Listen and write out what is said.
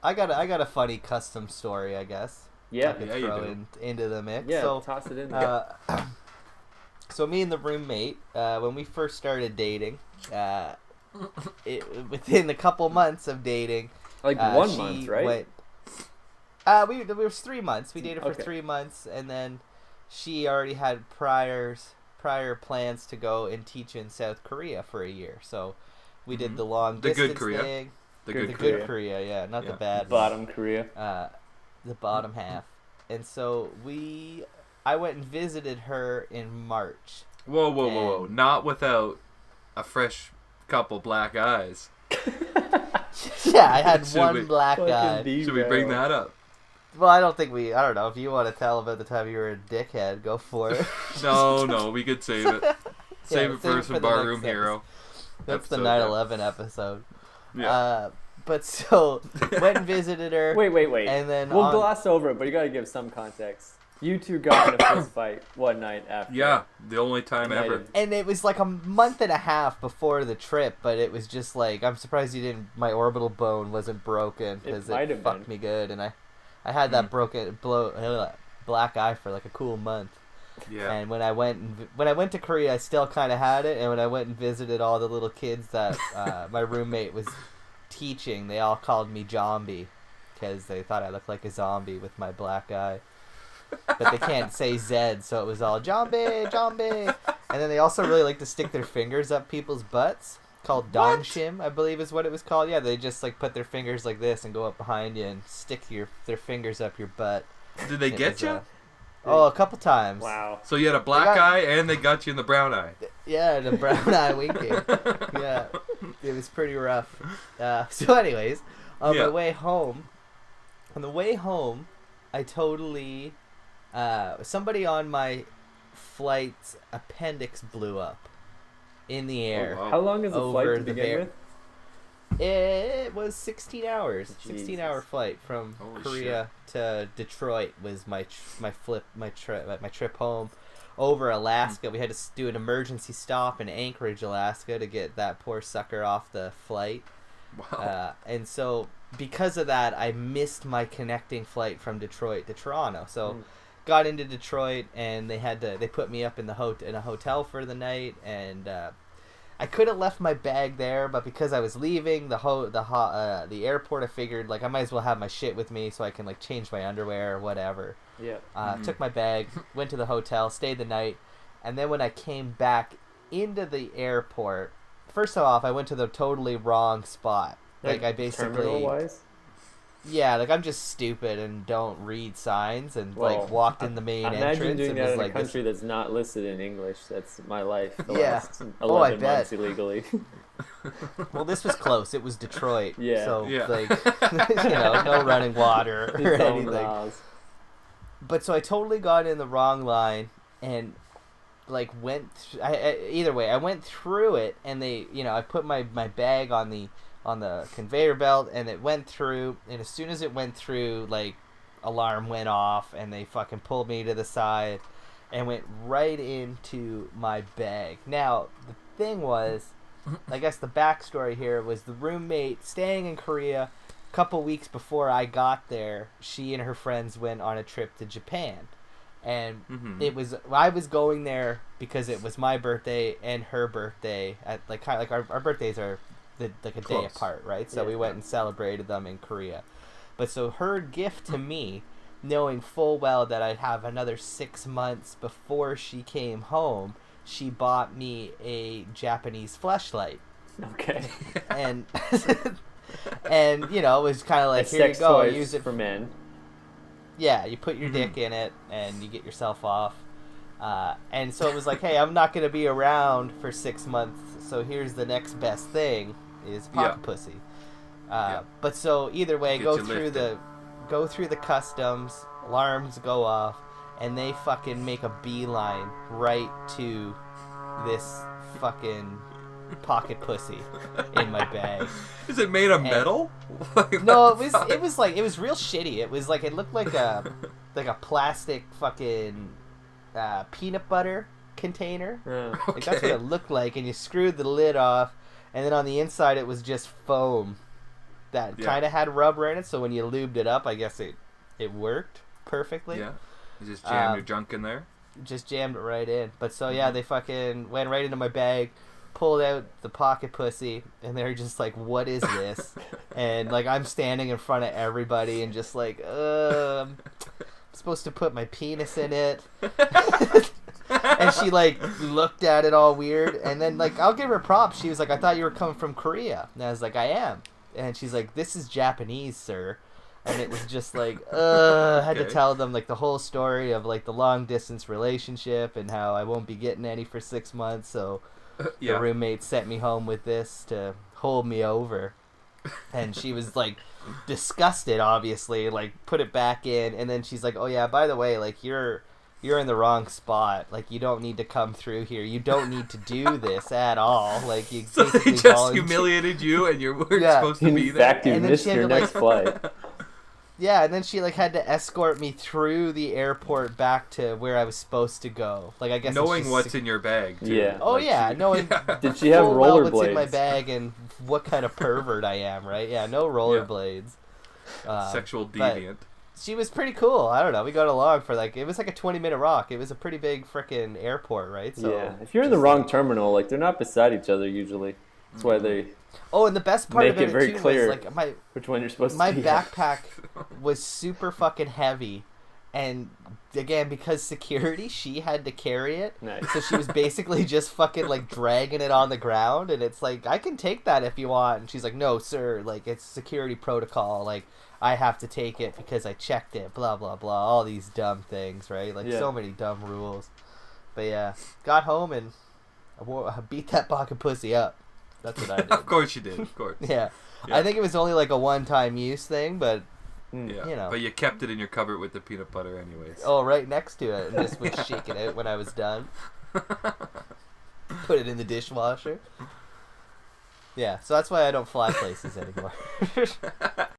I got a funny custom story, I guess. Yeah. I could throw into the mix. Yeah, so, toss it in there. So me and the roommate, when we first started dating, within a couple months of dating, like 1 month, right? It was 3 months. We dated for 3 months, and then she already had prior plans to go and teach in South Korea for a year. So we did the long distance thing. The good Korea, yeah, not the bad bottom Korea. The bottom half. And so I went and visited her in March. Whoa. Not without a fresh couple black eyes. Yeah, I had one black eye. Should we bring that up? Well, I don't know. If you want to tell about the time you were a dickhead, go for it. No, we could save it. Save it for some Barroom Hero. That's the 9/11 episode. Yeah. But so, went and visited her. Wait. And then we'll gloss over it, but you got to give some context. You two got in a fist fight one night after. Yeah, the only time ever. And it was like a month and a half before the trip, but it was just like, I'm surprised my orbital bone wasn't broken, because it fucked me good, and I had that black eye for like a cool month. Yeah. And when I went to Korea, I still kind of had it, and when I went and visited all the little kids that my roommate was teaching, they all called me Zombie, because they thought I looked like a zombie with my black eye. But they can't say Z, so it was all Zombie. And then they also really like to stick their fingers up people's butts, called Dongshim, I believe is what it was called. Yeah, they just like put their fingers like this and go up behind you and stick their fingers up your butt. Did they get you? A couple times. Wow. So you had a black eye and they got you in the brown eye. Yeah, the brown eye winking. Yeah, it was pretty rough. So anyways, on the way home, I totally... somebody on my flight's appendix blew up in the air. Oh, wow. How long is the flight to begin with? It was 16 hours. Jesus. 16-hour flight from Korea to Detroit was my trip home. Over Alaska, we had to do an emergency stop in Anchorage, Alaska, to get that poor sucker off the flight. Wow. And so because of that, I missed my connecting flight from Detroit to Toronto. So got into Detroit, and they put me up in a hotel for the night, and I could have left my bag there, but because I was leaving the airport, I figured like I might as well have my shit with me so I can like change my underwear or whatever. Yeah. Took my bag, went to the hotel, stayed the night, and then when I came back into the airport, first off, I went to the totally wrong spot. Like I basically terminal-wise? Yeah, like I'm just stupid and don't read signs, and like walked in the main entrance. Imagine doing and that was in like a country that's not listed in English. That's my life. The Yeah. last 11 months illegally. Well, this was close. It was Detroit. Yeah. So Yeah. like, no running water or Its own anything. laws. But so I totally got in the wrong line and like went. Either way, I went through it, and I put my bag on the conveyor belt, and it went through, and as soon as it went through, like, alarm went off, and they fucking pulled me to the side and went right into my bag. Now, the thing was, I guess the backstory here was the roommate staying in Korea a couple weeks before I got there. She and her friends went on a trip to Japan, and I was going there because it was my birthday and her birthday at like kind of like our birthdays are like a day apart, right? So we went and celebrated them in Korea. But so her gift to me, knowing full well that I'd have another 6 months before she came home, she bought me a Japanese fleshlight. Okay. And and it was kind of like, here you go, use it for men. Yeah, you put your dick in it and you get yourself off. And so it was like, hey, I'm not going to be around for 6 months, so here's the next best thing is pocket pussy. But so either way, go through the customs, alarms go off, and they fucking make a beeline right to this fucking pocket pussy in my bag. Is it made of metal? No, it was real shitty. It was like, it looked like a plastic fucking peanut butter container. Like that's what it looked like, and you screwed the lid off, and then on the inside it was just foam that kind of had rubber in it. So when you lubed it up, I guess it worked perfectly. Yeah. You just jam your junk in there. Just jammed it right in. But so yeah, they fucking went right into my bag, pulled out the pocket pussy, and they're just like, "What is this?" And like I'm standing in front of everybody and just like, I'm supposed to put my penis in it. And she like looked at it all weird, and then like I'll give her props. She was like, "I thought you were coming from Korea," and I was like, "I am." And she's like, "This is Japanese, sir." And it was just like, I had to tell them like the whole story of like the long distance relationship and how I won't be getting any for 6 months. So the roommate sent me home with this to hold me over. And she was like disgusted, obviously, like put it back in. And then she's like, "Oh yeah, by the way, like you're in the wrong spot. Like you don't need to come through here. You don't need to do this at all. Like you so they just humiliated you and you weren't supposed to be there." In fact, you missed your next flight. Yeah, and then she like had to escort me through the airport back to where I was supposed to go. Like I guess knowing what's in your bag. Too. Yeah. Oh like yeah, knowing. Did she have rollerblades? What's in my bag and what kind of pervert I am, right? Yeah, no rollerblades. Sexual deviant. She was pretty cool. I don't know. We got along for like it was like a 20-minute walk. It was a pretty big frickin' airport, right? So yeah. If you're in the wrong terminal, like they're not beside each other usually. That's why they. Oh, and the best part of it very too clear was like which one you're supposed my to be. backpack was super fucking heavy, and again because security, she had to carry it. Nice. So she was basically just fucking like dragging it on the ground, and it's like I can take that if you want, and she's like, "No, sir, like it's security protocol, like I have to take it because I checked it." Blah blah blah, all these dumb things, right? Like so many dumb rules. But yeah, got home and I beat that pocket pussy up. That's what I did. Of course you did. Of course. Yeah. I think it was only like a one-time use thing, but yeah. You know. But you kept it in your cupboard with the peanut butter, anyways. Oh, right next to it, and just would shake it out when I was done. Put it in the dishwasher. Yeah, so that's why I don't fly places anymore.